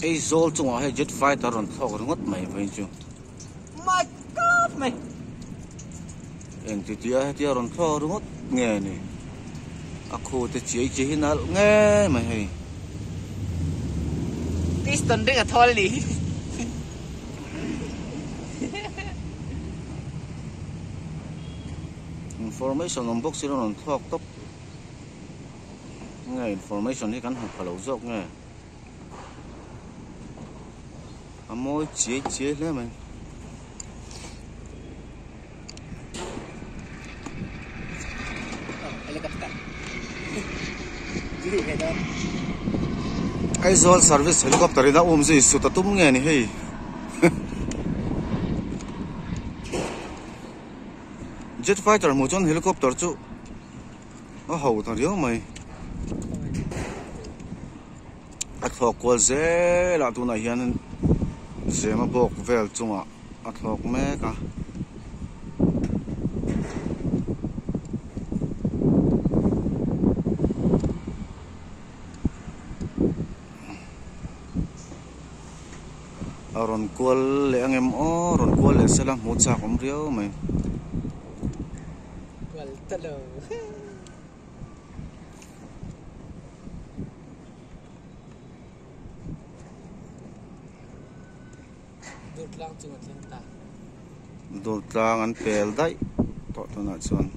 Aizawl Chungah hay jet fighter Rawn Thlawk ngót mày vậy chứ. My God mày. Anh tia Rawn Thlawk ngót nghe nè. Aku te chỉ hinal nghe mày hay. Piston ring thol đi. Information on box Rawn Thlawk top. Nghe information hi kan học lâu dốc nghe. Mỗi chế lên mày. Aizawl service helicopter ina gì sự ta tum nghe ni hey. Jet fighter mu chon helicopter chu. A hau ta riu mày. A Thlawk kwal ze la tu na hian zema bok vel chunga a Thlawk me ka Rawn kwal le angem o Rawn kwal le sela mu cha kom riau mai Kwal talo. Dut lang chunga tlang ta. dul tlang an pel dai to na chuan